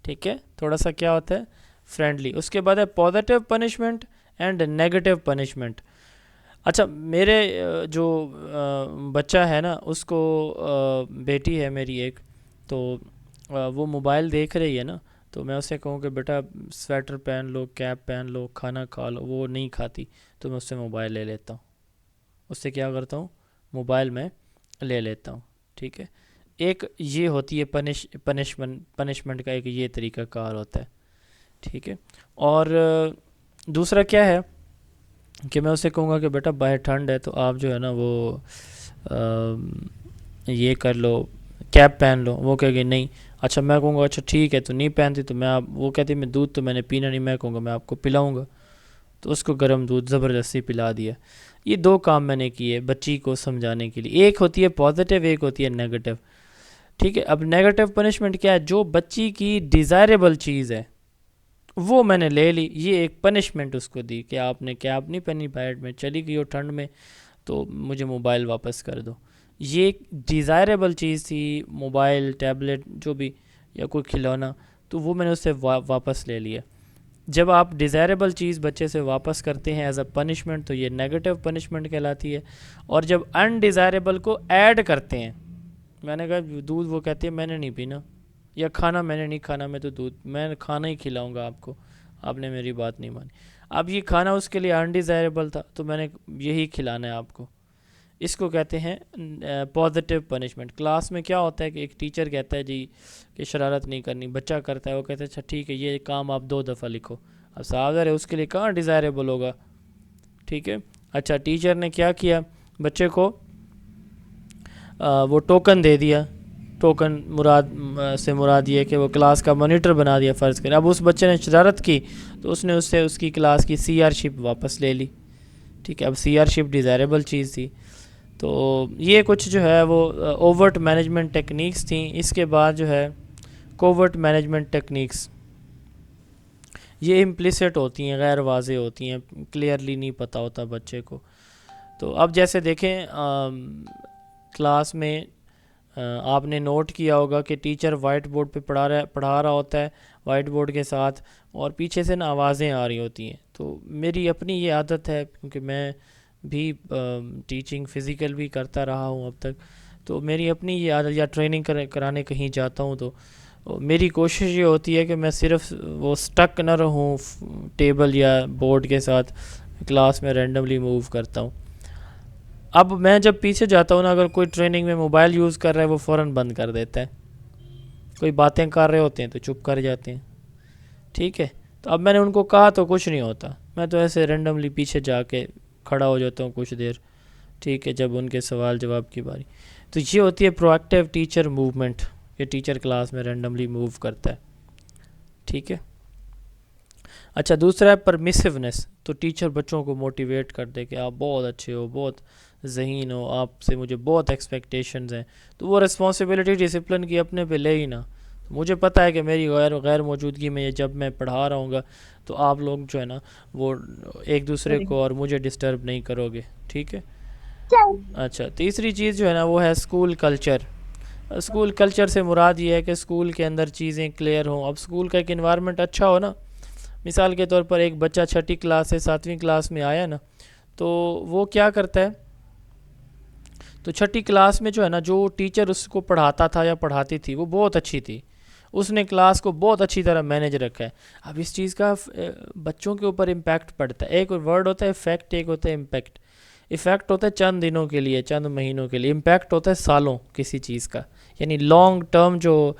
ٹھیک ہے, تھوڑا سا کیا ہوتا ہے, فرینڈلی. اس کے بعد ہے positive punishment and negative punishment. اچھا, میرے جو بچہ ہے نا, اس کو بیٹی ہے میری ایک, تو وہ موبائل دیکھ رہی ہے نا, تو میں اسے کہوں کہ بیٹا سویٹر پہن لو, کیپ پہن لو, کھانا کھا لو, وہ نہیں کھاتی, تو میں اس سے موبائل لے لیتا ہوں. اس سے کیا کرتا ہوں, موبائل میں لے لیتا ہوں. ٹھیک ہے, ایک یہ ہوتی ہے پنشمنٹ کا ایک یہ طریقہ کار ہوتا ہے. ٹھیک ہے, اور دوسرا کیا ہے کہ میں اسے کہوں گا کہ بیٹا باہر ٹھنڈ ہے, تو آپ جو ہے نا وہ یہ کر لو, کیپ پہن لو. وہ کہے گی نہیں. اچھا, میں کہوں گا اچھا ٹھیک ہے, تو نہیں پہنتی, تو وہ کہتی میں دودھ تو میں نے پینا نہیں, میں کہوں گا میں آپ کو پلاؤں گا, تو اس کو گرم دودھ زبردستی پلا دیا. یہ دو کام میں نے کیے بچی کو سمجھانے کے لیے. ایک ہوتی ہے پازیٹیو, ایک ہوتی ہے نیگیٹیو. ٹھیک ہے, اب نیگیٹیو پنشمنٹ کیا ہے, جو بچی کی ڈیزائریبل چیز ہے وہ میں نے لے لی, یہ ایک پنشمنٹ اس کو دی کہ آپ نے کیپ نہیں پہنی, بیڈ میں چلی گئی ہو ٹھنڈ میں, تو مجھے موبائل واپس کر دو. یہ ایک ڈیزائریبل چیز تھی, موبائل, ٹیبلٹ, جو بھی, یا کوئی کھلونا, تو وہ میں نے اس سے واپس لے لیا. جب آپ ڈیزائریبل چیز بچے سے واپس کرتے ہیں ایز اے پنشمنٹ, تو یہ نیگیٹو پنشمنٹ کہلاتی ہے. اور جب انڈیزائریبل کو ایڈ کرتے ہیں, میں نے کہا دودھ, وہ کہتے ہیں میں نے نہیں پینا, یا کھانا میں نے نہیں کھانا, میں تو دودھ, میں کھانا ہی کھلاؤں گا آپ کو, آپ نے میری بات نہیں مانی. اب یہ کھانا اس کے لیے انڈیزائریبل تھا, تو میں نے یہی کھلانا ہے آپ کو. اس کو کہتے ہیں پازیٹیو پنشمنٹ. کلاس میں کیا ہوتا ہے کہ ایک ٹیچر کہتا ہے جی کہ شرارت نہیں کرنی, بچہ کرتا ہے, وہ کہتا ہے اچھا ٹھیک ہے یہ کام آپ 2 دفعہ لکھو. اب صاحب ہے اس کے لیے کہاں ڈیزائریبل ہوگا. ٹھیک ہے, اچھا ٹیچر نے کیا کیا, بچے کو وہ ٹوکن دے دیا. ٹوکن مراد یہ کہ وہ کلاس کا مانیٹر بنا دیا فرض کریں. اب اس بچے نے شرارت کی, تو اس نے اس سے اس کی کلاس کی سی آر شپ واپس لے لی. ٹھیک ہے, اب سی آر شپ ڈیزائریبل چیز تھی. تو یہ کچھ جو ہے وہ اوورٹ مینجمنٹ ٹیکنیکس تھیں. اس کے بعد جو ہے کوورٹ مینجمنٹ ٹیکنیکس, یہ امپلیسٹ ہوتی ہیں, غیر واضح ہوتی ہیں, کلیئرلی نہیں پتہ ہوتا بچے کو. تو اب جیسے دیکھیں کلاس میں آپ نے نوٹ کیا ہوگا کہ ٹیچر وائٹ بورڈ پہ پڑھا رہا ہوتا ہے وائٹ بورڈ کے ساتھ, اور پیچھے سے نا آوازیں آ رہی ہوتی ہیں. تو میری اپنی یہ عادت ہے, کیونکہ میں بھی ٹیچنگ فزیکل بھی کرتا رہا ہوں اب تک, تو میری اپنی یہ عادت, یا ٹریننگ کرانے کہیں جاتا ہوں, تو میری کوشش یہ ہوتی ہے کہ میں صرف وہ سٹک نہ رہوں ٹیبل یا بورڈ کے ساتھ, کلاس میں رینڈملی موو کرتا ہوں. اب میں جب پیچھے جاتا ہوں نا، اگر کوئی ٹریننگ میں موبائل یوز کر رہا ہے وہ فوراً بند کر دیتا ہے، کوئی باتیں کر رہے ہوتے ہیں تو چپ کر جاتے ہیں. ٹھیک ہے، تو اب میں نے ان کو کہا تو کچھ نہیں ہوتا، میں تو ایسے رینڈملی پیچھے جا کے کھڑا ہو جاتا ہوں کچھ دیر. ٹھیک ہے، جب ان کے سوال جواب کی باری. تو یہ ہوتی ہے پرو ایکٹیو ٹیچر موومنٹ، یہ ٹیچر کلاس میں رینڈملی موو کرتا ہے. ٹھیک ہے. اچھا، دوسرا ہے پرمیسونیس. تو ٹیچر بچوں کو موٹیویٹ کر دے کہ آپ بہت اچھے ہو، بہت ذہین ہو، آپ سے مجھے بہت ایکسپیکٹیشنز ہیں. تو وہ رسپانسبلٹی ڈسپلن کی اپنے پہ لے ہی نا. مجھے پتہ ہے کہ میری غیر موجودگی میں جب میں پڑھا رہا ہوں گا تو آپ لوگ جو ہے نا وہ ایک دوسرے کو اور مجھے ڈسٹرب نہیں کرو گے. ٹھیک ہے. اچھا، تیسری چیز جو ہے نا وہ ہے اسکول کلچر. اسکول کلچر سے مراد یہ ہے کہ اسکول کے اندر چیزیں کلیئر ہوں. اب اسکول کا ایک انوائرمنٹ اچھا ہو نا، مثال کے طور پر ایک بچہ 6ٹھی کلاس سے 7ویں کلاس میں آیا نا، تو وہ کیا کرتا ہے، تو 6ٹھی کلاس میں جو ہے نا جو ٹیچر اس کو پڑھاتا تھا یا پڑھاتی تھی وہ بہت اچھی تھی، اس نے کلاس کو بہت اچھی طرح مینیج رکھا ہے. اب اس چیز کا بچوں کے اوپر امپیکٹ پڑتا ہے. ایک ورڈ ہوتا ہے افیکٹ، ایک ہوتا ہے امپیکٹ. افیکٹ ہوتا ہے چند دنوں کے لیے، چند مہینوں کے لیے. امپیکٹ ہوتا ہے سالوں کسی چیز کا، یعنی لانگ ٹرم جو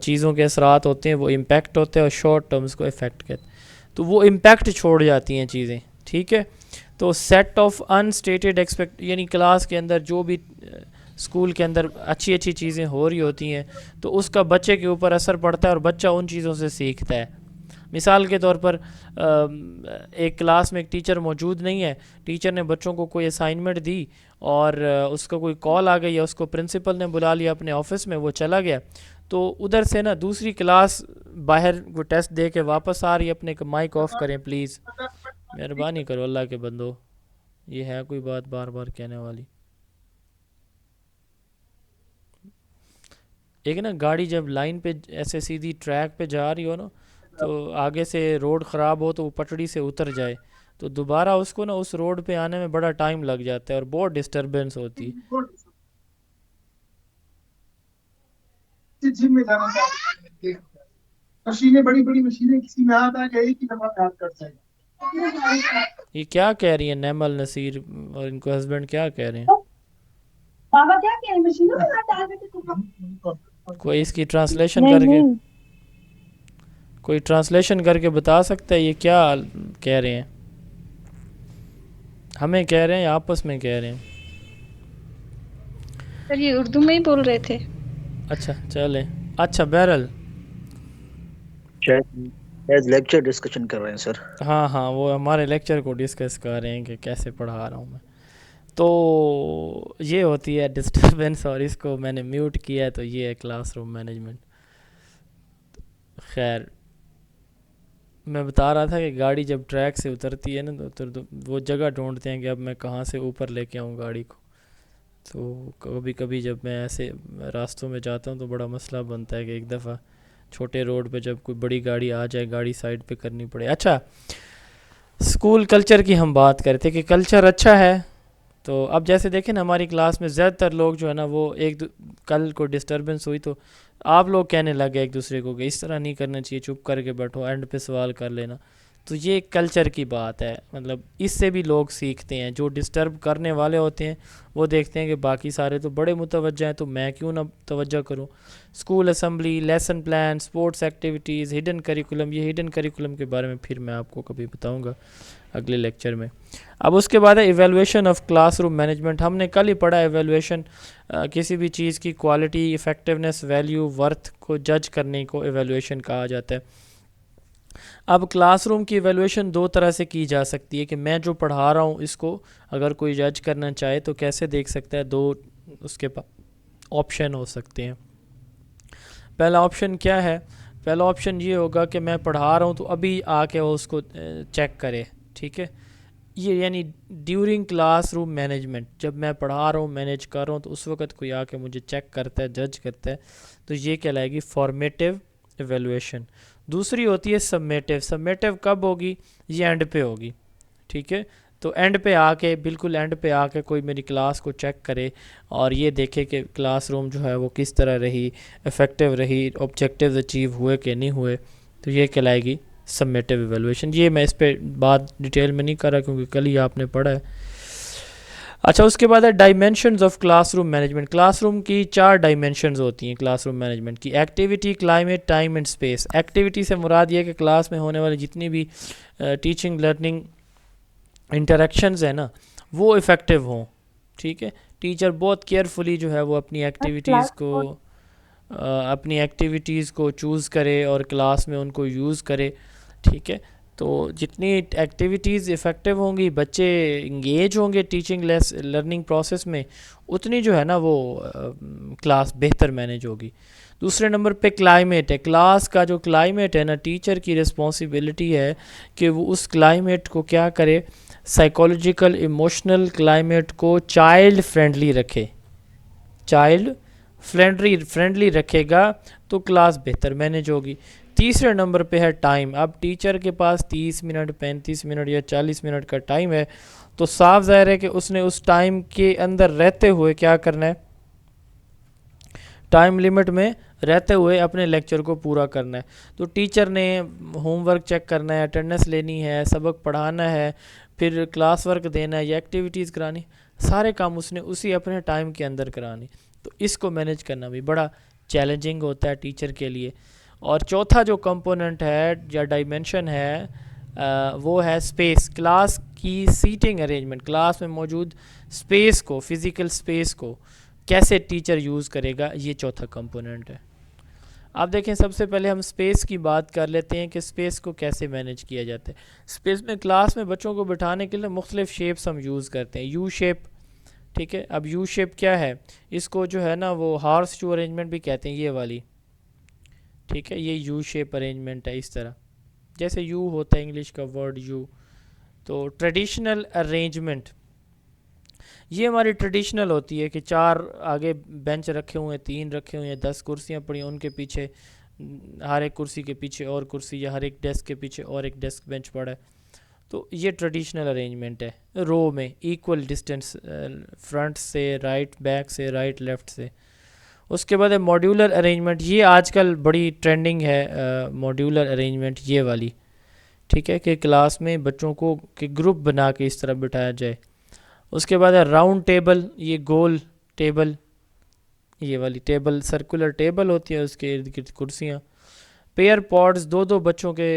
چیزوں کے اثرات ہوتے ہیں وہ امپیکٹ ہوتے ہیں، اور شارٹ ٹرمز کو افیکٹ کہتے ہیں. تو وہ امپیکٹ چھوڑ جاتی ہیں چیزیں. ٹھیک ہے. تو سیٹ آف انسٹیٹڈ ایکسپیکٹ، یعنی کلاس کے اندر جو بھی اسکول کے اندر اچھی اچھی چیزیں ہو رہی ہوتی ہیں تو اس کا بچے کے اوپر اثر پڑتا ہے اور بچہ ان چیزوں سے سیکھتا ہے. مثال کے طور پر ایک کلاس میں ایک ٹیچر موجود نہیں ہے، ٹیچر نے بچوں کو کوئی اسائنمنٹ دی اور اس کا کوئی کال آ گئی یا اس کو پرنسپل نے بلا لیا اپنے آفس میں، وہ چلا گیا، تو ادھر سے نا دوسری کلاس باہر وہ ٹیسٹ دے کے واپس آ رہی ہے. اپنے مائک آف کریں پلیز، مہربانی کرو اللہ کے بندو، یہ ہے کوئی بات بار بار کہنے والی. ایک نا گاڑی جب لائن پہ ایسے سیدھی ٹریک پہ جا رہی ہو نا، تو آگے سے روڈ خراب ہو تو وہ پٹڑی سے اتر جائے تو دوبارہ اس کو نا اس روڈ پہ آنے میں بڑا ٹائم لگ جاتا ہے اور بہت ڈسٹربنس ہوتی ہے. مشینیں بڑی بڑی مشینیں کسی میں آتا ہے کہ ایک ہی دفعہ کام کرتا ہے. یہ کیا کہہ رہی ہیں نیمل نصیر اور ان کو ہسبینڈ کیا کہہ رہے ہیں؟ بابا کیا کہہ رہے ہیں مشینوں میں ہاتھ ڈال دیتے؟ کوئی اس کی ٹرانسلیشن کر کے، کوئی ٹرانسلیشن کر کے بتا سکتا ہے یہ کیا کہہ رہے ہیں؟ ہمیں کہہ رہے ہیں یا آپس میں کہہ رہے ہیں؟ سر یہ اردو میں ہی بول رہے تھے. اچھا چلیں. اچھا بہرحال شاید لیکچر ڈسکشن کر رہے ہیں سر. ہاں وہ ہمارے لیکچر کو ڈسکس کر رہے ہیں کہ کیسے پڑھا رہا ہوں میں. تو یہ ہوتی ہے ڈسٹربنس، اور اس کو میں نے میوٹ کیا ہے. تو یہ ہے کلاس روم مینجمنٹ. خیر، میں بتا رہا تھا کہ گاڑی جب ٹریک سے اترتی ہے نا تو وہ جگہ ڈھونڈتے ہیں کہ اب میں کہاں سے اوپر لے کے آؤں گاڑی کو. تو کبھی کبھی جب میں ایسے راستوں میں جاتا ہوں تو بڑا مسئلہ بنتا ہے کہ ایک دفعہ چھوٹے روڈ پہ جب کوئی بڑی گاڑی آ جائے گاڑی سائڈ پہ کرنی پڑے. اچھا، اسکول کلچر کی ہم بات کرتے کہ کلچر اچھا ہے. تو اب جیسے دیکھیں نا ہماری کلاس میں زیادہ تر لوگ جو ہے نا وہ کل کو ڈسٹربنس ہوئی تو آپ لوگ کہنے لگے ایک دوسرے کو کہ اس طرح نہیں کرنا چاہیے، چپ کر کے بیٹھو، اینڈ پہ سوال کر لینا. تو یہ کلچر کی بات ہے، مطلب اس سے بھی لوگ سیکھتے ہیں. جو ڈسٹرب کرنے والے ہوتے ہیں وہ دیکھتے ہیں کہ باقی سارے تو بڑے متوجہ ہیں تو میں کیوں نہ توجہ کروں. School assembly, lesson plan, sports activities, hidden curriculum. یہ ہڈن کریکولم کے بارے میں پھر میں آپ کو کبھی بتاؤں گا اگلے لیکچر میں. اب اس کے بعد ہے evaluation of class room management. ہم نے کل ہی پڑھا ایویلویشن، کسی بھی چیز کی کوالٹی، افیکٹونیس، ویلیو، ورتھ کو جج کرنے کو ایویلویشن کہا جاتا ہے. اب کلاس روم کی ایویلویشن دو طرح سے کی جا سکتی ہے کہ میں جو پڑھا رہا ہوں اس کو اگر کوئی جج کرنا چاہے تو کیسے دیکھ سکتا ہے. دو اس کے پاس آپشن ہو سکتے ہیں. پہلا آپشن کیا ہے؟ پہلا آپشن یہ ہوگا کہ میں پڑھا رہا ہوں تو ابھی آ کے وہ اس کو چیک کرے. ٹھیک ہے، یہ یعنی ڈیورنگ کلاس روم مینجمنٹ، جب میں پڑھا رہا ہوں، مینیج کر رہا ہوں تو اس وقت کوئی آ کے مجھے چیک کرتا ہے، جج کرتا ہے، تو یہ کہلائے گی فارمیٹیو ایویلویشن. دوسری ہوتی ہے سبمیٹیو. سبمیٹیو کب ہوگی؟ یہ اینڈ پہ ہوگی. ٹھیک ہے، تو اینڈ پہ آ کے، بالکل اینڈ پہ آ کے کوئی میری کلاس کو چیک کرے اور یہ دیکھے کہ کلاس روم جو ہے وہ کس طرح رہی، افیکٹو رہی، آبجیکٹیوز اچیو ہوئے کہ نہیں ہوئے، تو یہ کہلائے گی سمیٹیو ایویلویشن. یہ میں اس پہ بات ڈیٹیل میں نہیں کر رہا کیونکہ کل ہی آپ نے پڑھا ہے. اچھا اس کے بعد ہے dimensions of class room management. Class room کی 4 ڈائمینشنز ہوتی ہیں کلاس روم مینجمنٹ کی: activity, climate, time and space. Activity سے مراد یہ ہے کہ کلاس میں ہونے والی جتنی بھی ٹیچنگ لرننگ انٹریکشنز ہیں نا وہ افیکٹو ہوں. ٹھیک ہے، ٹیچر بہت کیئرفلی جو ہے وہ اپنی ایکٹیویٹیز کو چوز کرے اور کلاس میں ان کو یوز کرے. ٹھیک ہے، تو جتنی ایکٹیویٹیز افیکٹو ہوں گی، بچے انگیج ہوں گے ٹیچنگ لرننگ پروسیس میں، اتنی جو ہے نا وہ کلاس بہتر مینیج ہوگی. دوسرے نمبر پہ کلائمیٹ ہے. کلاس کا جو کلائمیٹ ہے نا، ٹیچر کی رسپانسبلٹی ہے کہ وہ اس کلائمیٹ کو کیا کرے، سائیکولوجیکل ایموشنل کلائمیٹ کو چائلڈ فرینڈلی رکھے. چائلڈ فرینڈلی رکھے گا تو کلاس بہتر مینیج ہوگی. تیسرے نمبر پہ ہے ٹائم. اب ٹیچر کے پاس 30 منٹ 35 منٹ یا 40 منٹ کا ٹائم ہے تو صاف ظاہر ہے کہ اس نے اس ٹائم کے اندر رہتے ہوئے کیا کرنا ہے، ٹائم لمٹ میں رہتے ہوئے اپنے لیکچر کو پورا کرنا ہے. تو ٹیچر نے ہوم ورک چیک کرنا ہے، اٹینڈنس لینی ہے، سبق پڑھانا ہے، پھر کلاس ورک دینا ہے یا ایکٹیویٹیز کرانی، سارے کام اس نے اسی اپنے ٹائم کے اندر کرانی. تو اس کو مینیج کرنا بھی بڑا چیلنجنگ ہوتا ہے ٹیچر کے لیے. اور چوتھا جو کمپوننٹ ہے یا ڈائمینشن ہے وہ ہے اسپیس. کلاس کی سیٹنگ ارینجمنٹ، کلاس میں موجود اسپیس کو، فزیکل اسپیس کو کیسے ٹیچر یوز کرے گا، یہ چوتھا کمپوننٹ ہے. آپ دیکھیں سب سے پہلے ہم اسپیس کی بات کر لیتے ہیں کہ اسپیس کو کیسے مینیج کیا جاتا ہے. اسپیس میں کلاس میں بچوں کو بٹھانے کے لیے مختلف شیپس ہم یوز کرتے ہیں. یو شیپ، ٹھیک ہے. اب یو شیپ کیا ہے، اس کو جو ہے نا وہ ہارس شو ارینجمنٹ بھی کہتے ہیں، یہ والی. ٹھیک ہے، یہ یو شیپ ارینجمنٹ ہے، اس طرح جیسے یو ہوتا ہے انگلش کا ورڈ یو. تو ٹریڈیشنل ارینجمنٹ یہ ہماری ٹریڈیشنل ہوتی ہے کہ 4 آگے بینچ رکھے ہوئے ہیں، 3 رکھے ہوئے ہیں، 10 کرسیاں پڑی ہیں، ان کے پیچھے ہر ایک کرسی کے پیچھے اور کرسی یا ہر ایک ڈیسک کے پیچھے اور ایک ڈیسک بینچ پڑا ہے. تو یہ ٹریڈیشنل ارینجمنٹ ہے، رو میں ایکول ڈسٹینس، فرنٹ سے رائٹ، بیک سے رائٹ، لیفٹ سے. اس کے بعد ہے ماڈیولر ارینجمنٹ. یہ آج کل بڑی ٹرینڈنگ ہے ماڈیولر ارینجمنٹ، یہ والی. ٹھیک ہے، کہ کلاس میں بچوں کو کہ گروپ بنا کے اس طرح بٹھایا جائے. اس کے بعد ہے راؤنڈ ٹیبل، یہ گول ٹیبل، یہ والی ٹیبل سرکولر ٹیبل ہوتی ہے، اس کے ارد گرد کرسیاں. پیئر پوڈز، 2 بچوں کے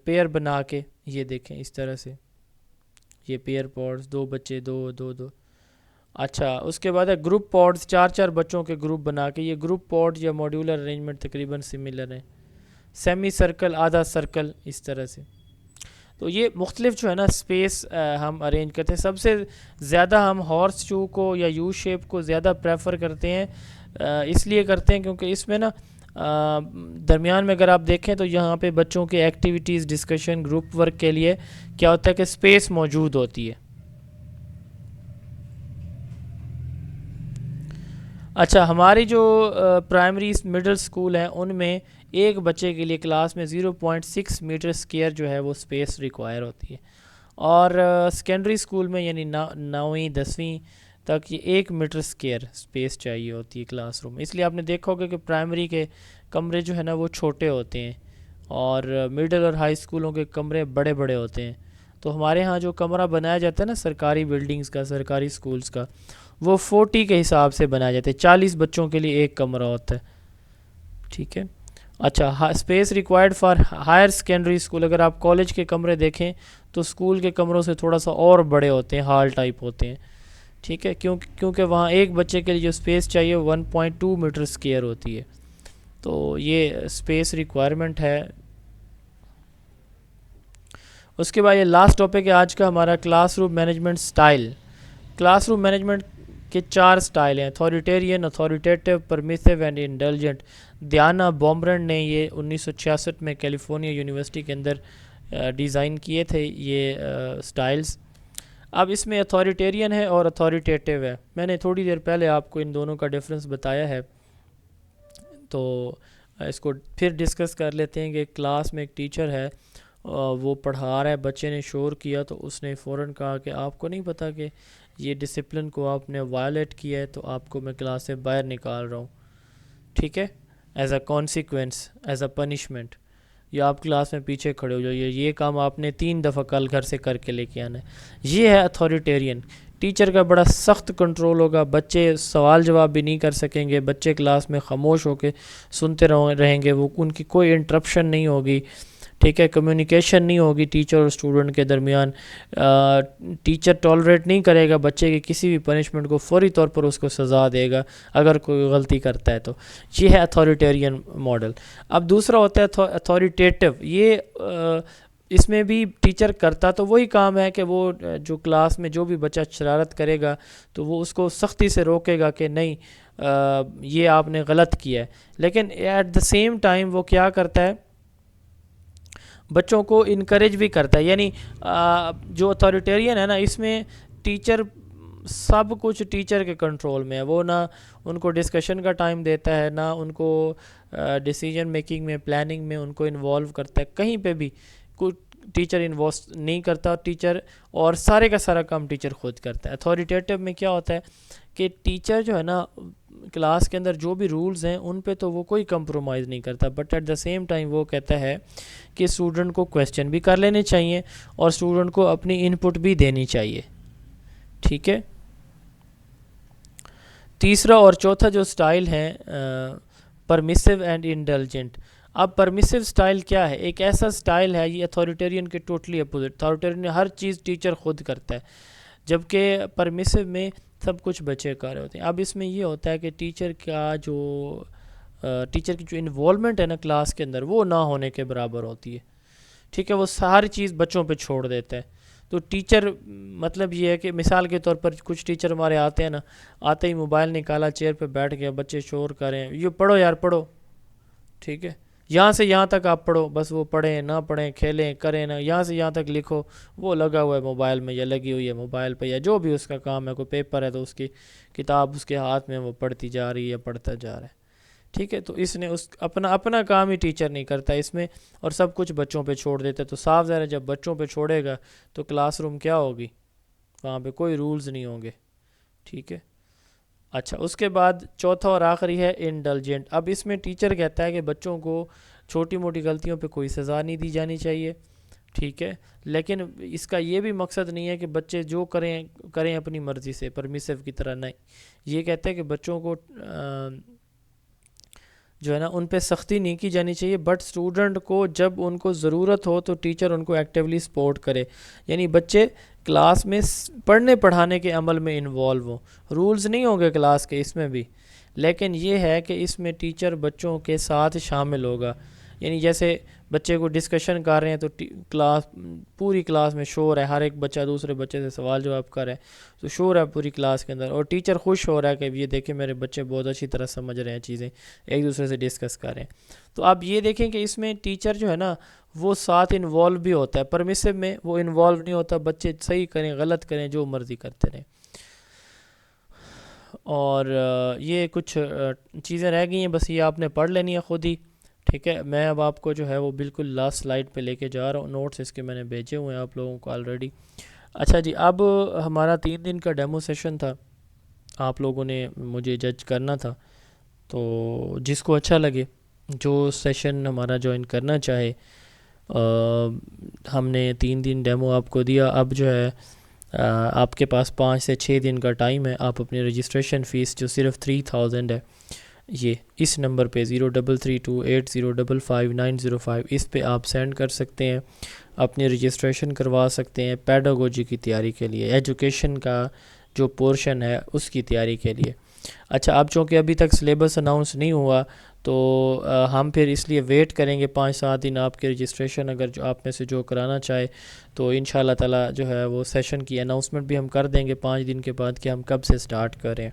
پیئر بنا کے، یہ دیکھیں اس طرح سے، یہ پیئر پوڈز، 2 بچے 2. اچھا اس کے بعد ہے گروپ پوڈز، 4 بچوں کے گروپ بنا کے. یہ گروپ پوڈ یا ماڈیولر ارینجمنٹ تقریباً سملر ہیں. سیمی سرکل، آدھا سرکل، اس طرح سے. تو یہ مختلف جو ہے نا اسپیس ہم ارینج کرتے ہیں. سب سے زیادہ ہم ہارس شو کو یا یو شیپ کو زیادہ پریفر کرتے ہیں، اس لیے کرتے ہیں کیونکہ اس میں نا درمیان میں اگر آپ دیکھیں تو یہاں پہ بچوں کے ایکٹیویٹیز، ڈسکشن، گروپ ورک کے لیے کیا ہوتا ہے کہ اسپیس موجود ہوتی ہے. اچھا ہماری جو پرائمری مڈل اسکول ہیں ان میں ایک بچے کے لیے کلاس میں 0.6 میٹر اسکیئر جو ہے وہ اسپیس ریکوائر ہوتی ہے. اور سیکنڈری اسکول میں یعنی 9ویں 10ویں تک یہ 1 میٹر اسکیئر اسپیس چاہیے ہوتی ہے کلاس روم. اس لیے آپ نے دیکھا ہوگا کہ پرائمری کے کمرے جو ہے نا وہ چھوٹے ہوتے ہیں اور مڈل اور ہائی اسکولوں کے کمرے بڑے بڑے ہوتے ہیں. تو ہمارے ہاں جو کمرہ بنایا جاتا ہے نا سرکاری بلڈنگز کا، سرکاری اسکولز کا، وہ 40 کے حساب سے بنایا جاتا ہے. 40 بچوں کے لیے ایک کمرہ ہوتا ہے. ٹھیک ہے. اچھا space required for higher secondary school. اگر آپ کالج کے کمرے دیکھیں تو اسکول کے کمروں سے تھوڑا سا اور بڑے ہوتے ہیں، ہال ٹائپ ہوتے ہیں. ٹھیک ہے، کیونکہ وہاں ایک بچے کے لیے جو اسپیس چاہیے 1.2 میٹر اسکیئر ہوتی ہے. تو یہ اسپیس ریکوائرمنٹ ہے. اس کے بعد یہ لاسٹ ٹاپک ہے آج کا ہمارا، class room management style. Class room management کے 4 سٹائل ہیں: اتھارٹیرین، اتھارٹیٹیو، پرمیسیو اینڈ انڈلجنٹ. دیانا بومبرن نے یہ 1966 میں کیلیفورنیا یونیورسٹی کے اندر ڈیزائن کیے تھے یہ سٹائلز. اب اس میں اتھارٹیرین ہے اور اتھارٹیٹیو ہے. میں نے تھوڑی دیر پہلے آپ کو ان دونوں کا ڈفرنس بتایا ہے، تو اس کو پھر ڈسکس کر لیتے ہیں. کہ کلاس میں ایک ٹیچر ہے، وہ پڑھا رہا ہے، بچے نے شور کیا تو اس نے فوراً کہا کہ آپ کو نہیں پتہ کہ یہ ڈسپلن کو آپ نے وائلیٹ کیا ہے تو آپ کو میں کلاس سے باہر نکال رہا ہوں. ٹھیک ہے، as a consequence, as a punishment. یا آپ کلاس میں پیچھے کھڑے ہو جائیے، یہ کام آپ نے 3 دفعہ کل گھر سے کر کے لے کے آنا ہے۔ یہ ہے اتھارٹیرین۔ ٹیچر کا بڑا سخت کنٹرول ہوگا، بچے سوال جواب بھی نہیں کر سکیں گے، بچے کلاس میں خاموش ہو کے سنتے رہیں گے، وہ ان کی کوئی انٹرپشن نہیں ہوگی، ٹھیک ہے، کمیونیکیشن نہیں ہوگی ٹیچر اور اسٹوڈنٹ کے درمیان۔ ٹیچر ٹالریٹ نہیں کرے گا بچے کی کسی بھی پنشمنٹ کو، فوری طور پر اس کو سزا دے گا اگر کوئی غلطی کرتا ہے تو۔ یہ ہے اتھارٹیرین ماڈل۔ اب دوسرا ہوتا ہے اتھارٹیٹیو۔ یہ اس میں بھی ٹیچر کرتا تو وہی کام ہے کہ وہ جو کلاس میں جو بھی بچہ شرارت کرے گا تو وہ اس کو سختی سے روکے گا کہ نہیں یہ آپ نے غلط کیا ہے، لیکن ایٹ دا سیم ٹائم وہ کیا کرتا ہے، بچوں کو انکریج بھی کرتا ہے۔ یعنی جو اتھارٹیرین ہے نا، اس میں ٹیچر سب کچھ ٹیچر کے کنٹرول میں ہے، وہ نہ ان کو ڈسکشن کا ٹائم دیتا ہے، نہ ان کو ڈیسیجن میکنگ میں، پلاننگ میں ان کو انوالو کرتا ہے، کہیں پہ بھی کوئی ٹیچر انوالو نہیں کرتا ٹیچر، اور سارے کا سارا کام ٹیچر خود کرتا ہے۔ اتھارٹیٹیو میں کیا ہوتا ہے کہ ٹیچر جو ہے نا کلاس کے اندر جو بھی رولز ہیں ان پہ تو وہ کوئی کمپرومائز نہیں کرتا، but at the same time وہ کہتا ہے کہ اسٹوڈنٹ کو کویسچن بھی کر لینے چاہیے اور اسٹوڈنٹ کو اپنی ان پٹ بھی دینی چاہیے، ٹھیک ہے۔ تیسرا اور چوتھا جو سٹائل ہے پرمیسو اینڈ انڈلجنٹ۔ اب پرمیسو سٹائل کیا ہے؟ ایک ایسا سٹائل ہے، یہ اتھارٹیرین کے ٹوٹلی اپوزٹ۔ اتھارٹیرین میں ہر چیز ٹیچر خود کرتا ہے، جبکہ پرمیسو میں سب کچھ بچے کر رہے ہوتے ہیں۔ اب اس میں یہ ہوتا ہے کہ ٹیچر کی جو انوالومنٹ ہے نا کلاس کے اندر وہ نہ ہونے کے برابر ہوتی ہے، ٹھیک ہے، وہ ساری چیز بچوں پہ چھوڑ دیتا ہے۔ تو ٹیچر مطلب یہ ہے کہ مثال کے طور پر کچھ ٹیچر ہمارے آتے ہیں نا، آتے ہی موبائل نکالا، چیئر پہ بیٹھ گیا، بچے شور کریں، یہ پڑھو یار پڑھو، ٹھیک ہے، یہاں سے یہاں تک آپ پڑھو، بس وہ پڑھیں نہ پڑھیں، کھیلیں کریں نہ، یہاں سے یہاں تک لکھو، وہ لگا ہوا ہے موبائل میں یا لگی ہوئی ہے موبائل پہ، یا جو بھی اس کا کام ہے، کوئی پیپر ہے تو اس کی کتاب اس کے ہاتھ میں وہ پڑھتی جا رہی ہے یا پڑھتا جا رہا ہے، ٹھیک ہے۔ تو اس نے اپنا کام ہی ٹیچر نہیں کرتا اس میں، اور سب کچھ بچوں پہ چھوڑ دیتا ہے۔ تو صاف ظاہر ہے جب بچوں پہ چھوڑے گا تو کلاس روم کیا ہوگی، وہاں پہ کوئی رولز نہیں ہوں گے، ٹھیک ہے۔ اچھا، اس کے بعد چوتھا اور آخری ہے انڈلجنٹ۔ اب اس میں ٹیچر کہتا ہے کہ بچوں کو چھوٹی موٹی غلطیوں پہ کوئی سزا نہیں دی جانی چاہیے، ٹھیک ہے، لیکن اس کا یہ بھی مقصد نہیں ہے کہ بچے جو کریں اپنی مرضی سے، پرمیسو کی طرح نہیں۔ یہ کہتا ہے کہ بچوں کو جو ہے نا ان پہ سختی نہیں کی جانی چاہیے، بٹ اسٹوڈنٹ کو جب ان کو ضرورت ہو تو ٹیچر ان کو ایکٹیولی سپورٹ کرے، یعنی بچے کلاس میں پڑھنے پڑھانے کے عمل میں انوالو ہوں۔ رولز نہیں ہوں گے کلاس کے اس میں بھی، لیکن یہ ہے کہ اس میں ٹیچر بچوں کے ساتھ شامل ہوگا، یعنی جیسے بچے کو ڈسکشن کر رہے ہیں تو پوری کلاس میں شور ہے، ہر ایک بچہ دوسرے بچے سے سوال جواب کر رہا ہے تو شور ہے پوری کلاس کے اندر، اور ٹیچر خوش ہو رہا ہے کہ یہ دیکھیں میرے بچے بہت اچھی طرح سمجھ رہے ہیں چیزیں، ایک دوسرے سے ڈسکس کر رہے ہیں۔ تو آپ یہ دیکھیں کہ اس میں ٹیچر جو ہے نا وہ ساتھ انوالو بھی ہوتا ہے، پرمیسو میں وہ انوالو نہیں ہوتا، بچے صحیح کریں غلط کریں جو مرضی کرتے رہیں۔ اور یہ کچھ چیزیں رہ گئی ہیں، بس یہ آپ نے پڑھ لینی ہے خود ہی، ٹھیک ہے۔ میں اب آپ کو جو ہے وہ بالکل لاسٹ سلائیڈ پہ لے کے جا رہا ہوں، نوٹس اس کے میں نے بھیجے ہوئے ہیں آپ لوگوں کو آلریڈی۔ اچھا جی، اب ہمارا 3 دن کا ڈیمو سیشن تھا، آپ لوگوں نے مجھے جج کرنا تھا، تو جس کو اچھا لگے، جو سیشن ہمارا جوائن کرنا چاہے، ہم نے 3 دن ڈیمو آپ کو دیا، اب جو ہے آپ کے پاس 5 سے 6 دن کا ٹائم ہے، آپ اپنی رجسٹریشن فیس جو صرف 3000 ہے، یہ اس نمبر پہ 033280555905 اس پہ آپ سینڈ کر سکتے ہیں، اپنی رجسٹریشن کروا سکتے ہیں پیڈاگوجی کی تیاری کے لیے، ایجوکیشن کا جو پورشن ہے اس کی تیاری کے لیے۔ اچھا، اب چونکہ ابھی تک سلیبس اناؤنس نہیں ہوا تو ہم پھر اس لیے ویٹ کریں گے 5-7 دن آپ کی رجسٹریشن، اگر جو آپ میں سے جو کرانا چاہے تو انشاءاللہ تعالی جو ہے وہ سیشن کی اناؤنسمنٹ بھی ہم کر دیں گے 5 دن کے بعد کہ ہم کب سے سٹارٹ کریں،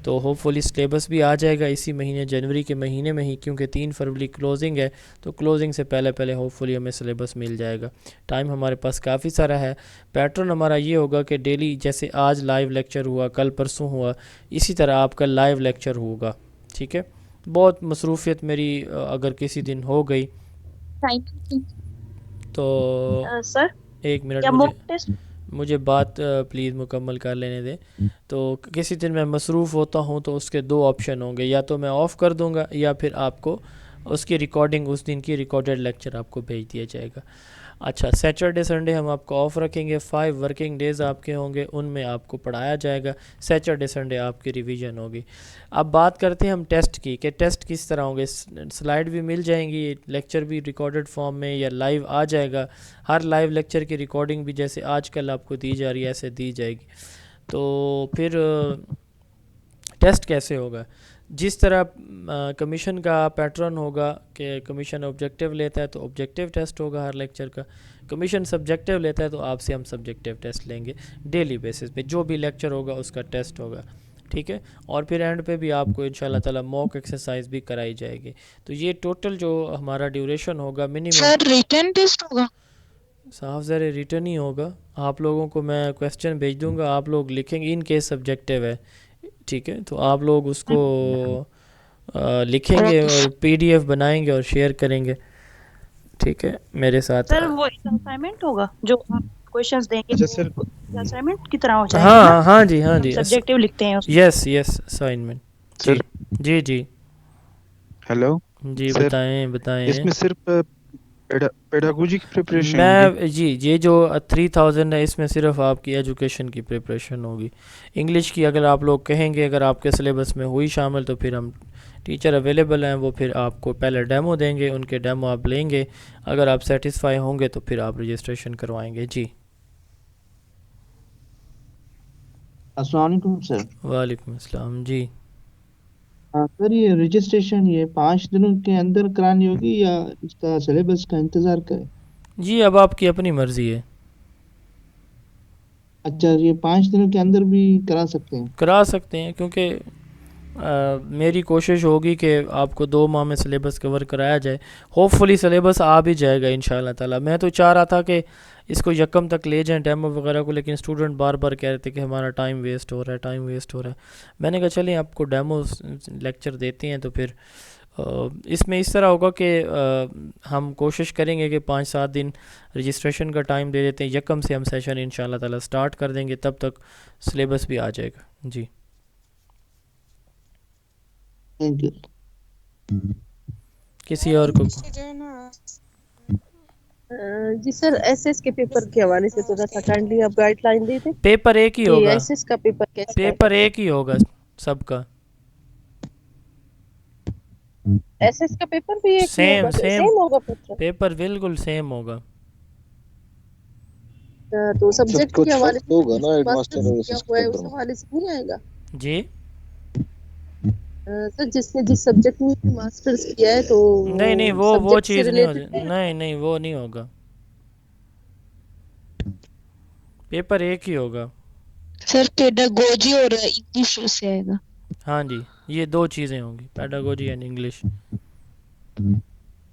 تو ہوپ فلی سلیبس بھی آ جائے گا اسی مہینے، جنوری کے مہینے میں ہی، کیونکہ 3 فروری کلوزنگ ہے، تو کلوزنگ سے پہلے ہوپ فلی ہمیں سلیبس مل جائے گا۔ ٹائم ہمارے پاس کافی سارا ہے۔ پیٹرن ہمارا یہ ہوگا کہ ڈیلی جیسے آج لائیو لیکچر ہوا، کل پرسوں ہوا، اسی طرح آپ کا لائیو لیکچر ہوگا، ٹھیک ہے۔ بہت مصروفیت میری اگر کسی دن ہو گئی تو سر ایک منٹ کیا موک ٹیسٹ مجھے بات پلیز مکمل کر لینے دیں۔ تو کسی دن میں مصروف ہوتا ہوں تو اس کے 2 آپشن ہوں گے، یا تو میں آف کر دوں گا یا پھر آپ کو اس کی ریکارڈنگ اس دن کی ریکارڈڈ لیکچر آپ کو بھیج دیا جائے گا. اچھا سیٹرڈے سنڈے ہم آپ کو آف رکھیں گے, 5 ورکنگ ڈیز آپ کے ہوں گے, ان میں آپ کو پڑھایا جائے گا. سیٹرڈے سنڈے آپ کی ریویژن ہوگی. اب بات کرتے ہیں ہم ٹیسٹ کی کہ ٹیسٹ کس طرح ہوں گے. سلائیڈ بھی مل جائیں گی, لیکچر بھی ریکارڈڈ فارم میں یا لائیو آ جائے گا. ہر لائیو لیکچر کی ریکارڈنگ بھی جیسے آج کل آپ کو دی جا رہی ہے ایسے دی جائے گی. تو پھر ٹیسٹ کیسے ہوگا, جس طرح کمیشن کا پیٹرن ہوگا کہ کمیشن آبجیکٹیو لیتا ہے تو آبجیکٹیو ٹیسٹ ہوگا ہر لیکچر کا. کمیشن سبجیکٹیو لیتا ہے تو آپ سے ہم سبجیکٹیو ٹیسٹ لیں گے ڈیلی بیسس پہ. جو بھی لیکچر ہوگا اس کا ٹیسٹ ہوگا, ٹھیک ہے. اور پھر اینڈ پہ بھی آپ کو انشاءاللہ تعالی موک ایکسرسائز بھی کرائی جائے گی. تو یہ ٹوٹل جو ہمارا ڈیوریشن ہوگا منیمم. سر ریٹن ٹیسٹ ہوگا؟ صاف ذرا ریٹرن ہی ہوگا. آپ لوگوں کو میں کویسچن بھیج دوں گا, آپ لوگ لکھیں گے ان کیس سبجیکٹیو ہے, ٹھیک ہے. تو آپ لوگ اس کو لکھیں گے اور پی ڈی ایف بنائیں گے اور شیئر کریں گے, ٹھیک ہے میرے ساتھ. سر وہ اسائنمنٹ ہوگا جو آپ کویشچنز دیں گے, اچھا سر, اسائنمنٹ کی طرح ہو جائے گا نا. ہاں جی ہاں جی, سبجیکٹیو لکھتے ہیں اس میں. یس یس اسائنمنٹ. جی جی جی ہیلو جی سر, بتائیں. اس میں صرف پیڈاگوجی کی پریپریشن میں جی یہ جو 3000 ہے اس میں صرف آپ کی ایجوکیشن کی پریپریشن ہوگی. انگلش کی اگر آپ لوگ کہیں گے اگر آپ کے سلیبس میں ہوئی شامل تو پھر ہم ٹیچر اویلیبل ہیں, وہ پھر آپ کو پہلے ڈیمو دیں گے, ان کے ڈیمو آپ لیں گے. اگر آپ سیٹسفائی ہوں گے تو پھر آپ رجسٹریشن کروائیں گے. جی السلام علیکم سر. وعلیکم السلام. جی سر یہ رجسٹریشن یہ 5 دنوں کے اندر کرانی ہوگی یا اس کا سلیبس کا انتظار کریں؟ جی اب آپ کی اپنی مرضی ہے. اچھا یہ 5 دنوں کے اندر بھی کرا سکتے ہیں کیونکہ میری کوشش ہوگی کہ آپ کو 2 ماہ میں سلیبس کور کرایا جائے. ہوپ فلی سلیبس آ بھی جائے گا انشاءاللہ تعالی. میں تو چاہ رہا تھا کہ اس کو یکم تک لے جائیں ڈیمو وغیرہ کو, لیکن اسٹوڈنٹ بار بار کہہ رہے تھے کہ ہمارا ٹائم ویسٹ ہو رہا ہے. میں نے کہا چلیں آپ کو ڈیمو لیکچر دیتے ہیں. تو پھر اس میں اس طرح ہوگا کہ ہم کوشش کریں گے کہ 5-7 دن رجسٹریشن کا ٹائم دے دیتے ہیں. یکم سے ہم سیشن انشاءاللہ تعالی سٹارٹ کر دیں گے, تب تک سلیبس بھی آ جائے گا. جی تھینک یو. کسی اور کو جی سر ایس ایس کے پیپر کے حوالے سے تھوڑا سا کائنڈلی آپ گائیڈ لائن دے دیں. پیپر ایک ہی ہوگا, ایس ایس کا پیپر کیسا ہے؟ پیپر ایک ہی ہوگا سب کا. ایس ایس کا پیپر بھی ایک ہی ہوگا, سیم ہوگا پیپر بالکل سیم ہوگا. تو سبجیکٹ کے حوالے سے ہوگا نا, ماسٹرز کیا ہوا ہے اس حوالے سے نہیں آئے گا. جی سر جس نے جس سبجیکٹ میں ماسٹرز کیا ہے تو نہیں وہ چیز نہیں ہوگی. نہیں وہ نہیں ہوگا, پیپر ایک ہی ہوگا. سر پیڈاگوجی اور انگلش سے آئے گا. ہاں جی یہ 2 چیزیں ہوں گی, پیڈاگوجی اینڈ انگلش.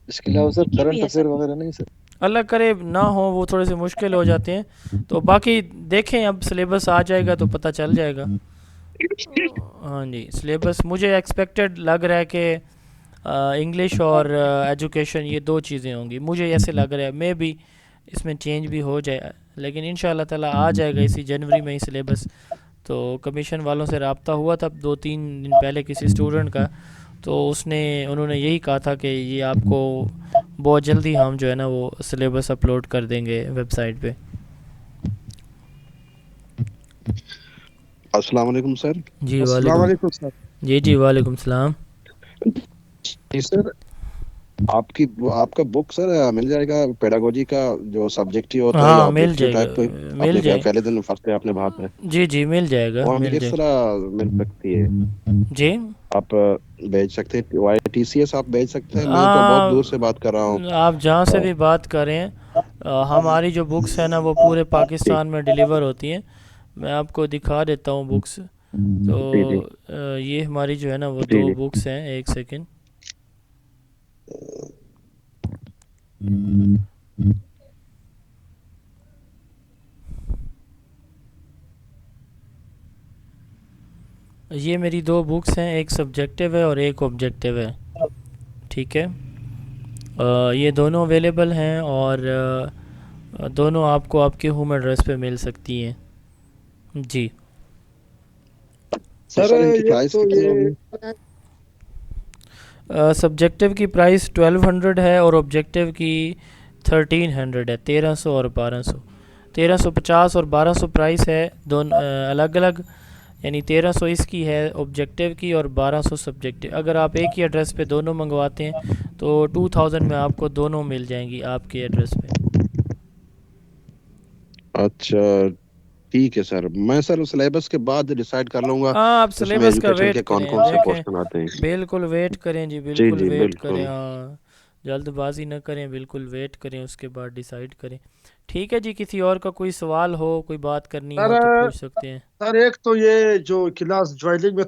اس کے علاوہ سر کرنٹ افیئر وغیرہ نہیں سر؟ اللہ کرے نہ ہو, وہ تھوڑے سے مشکل ہو جاتے ہیں. تو باقی دیکھیں اب سلیبس آ جائے گا تو پتہ چل جائے گا. ہاں جی سلیبس مجھے ایکسپیکٹڈ لگ رہا ہے کہ انگلش اور ایجوکیشن یہ 2 چیزیں ہوں گی. مجھے ایسے لگ رہا ہے, میں بھی اس میں چینج بھی ہو جائے, لیکن انشاءاللہ تعالی آ جائے گا اسی جنوری میں ہی سلیبس. تو کمیشن والوں سے رابطہ ہوا تھا 2-3 دن پہلے کسی اسٹوڈنٹ کا, تو انہوں نے یہی کہا تھا کہ یہ آپ کو بہت جلدی ہم جو ہے نا وہ سلیبس اپلوڈ کر دیں گے ویب سائٹ پہ. السلام علیکم سر. جی السلام علیکم سر. جی وعلیکم السلام. جی سر آپ کا بک سر مل جائے گا پیڈاگوجی کا جو سبجیکٹ ہی ہوتا ہے, ہاں مل جائے گا, مل جائے گا. پہلے دن فرسٹ ڈے آپ نے بات ہے. جی مل جائے گا. وہ ہمیں کس طرح مل سکتی ہے؟ جی آپ بھیج سکتے ہیں وائی ٹی سی ایس آپ بھیج سکتے ہیں؟ میں تو بہت دور سے بات کر رہا ہوں. آپ جہاں سے بھی بات کریں, ہماری جو بکس ہیں نا وہ پورے پاکستان میں ڈیلیور ہوتی ہیں. میں آپ کو دکھا دیتا ہوں بکس. تو یہ ہماری جو ہے نا وہ 2 بکس ہیں. ایک سیکنڈ. یہ میری 2 بکس ہیں, ایک سبجیکٹیو ہے اور ایک آبجیکٹیو ہے, ٹھیک ہے. یہ دونوں اویلیبل ہیں اور دونوں آپ کو آپ کے ہوم ایڈریس پہ مل سکتی ہیں. جی سر سبجیکٹیو کی پرائس 1200 ہے اور آبجیکٹیو کی 1300 ہے، 1300 اور 1200، 1350 اور 1200 پرائس ہے دونوں الگ الگ، یعنی 1300 اس کی ہے آبجیکٹیو کی اور 1200 سبجیکٹیو۔ اگر آپ ایک ہی ایڈریس پہ دونوں منگواتے ہیں تو 2000 میں آپ کو دونوں مل جائیں گی آپ کے ایڈریس پہ۔ اچھا ٹھیک ہے سر، میں سر سلیبس کے بعد ڈیسائیڈ کر لوں گا ہاں آپ اس میں سلیبس کا ایجوکیشن ویٹ کے کون کریں، کون سے دیکھیں کوشچن آتے ہیں۔ بالکل ویٹ کریں جی، جی بالکل جی ویٹ بالکل۔ کریں، ہاں جلد بازی نہ کریں، بالکل ویٹ کریں، اس کے بعد ڈیسائیڈ کریں۔ ٹھیک ہے جی، کسی اور کا کوئی سوال ہو، کوئی بات کرنی ہو تو پوچھ سکتے ہیں۔ سر ایک تو یہ جو کلاس جوائننگ میں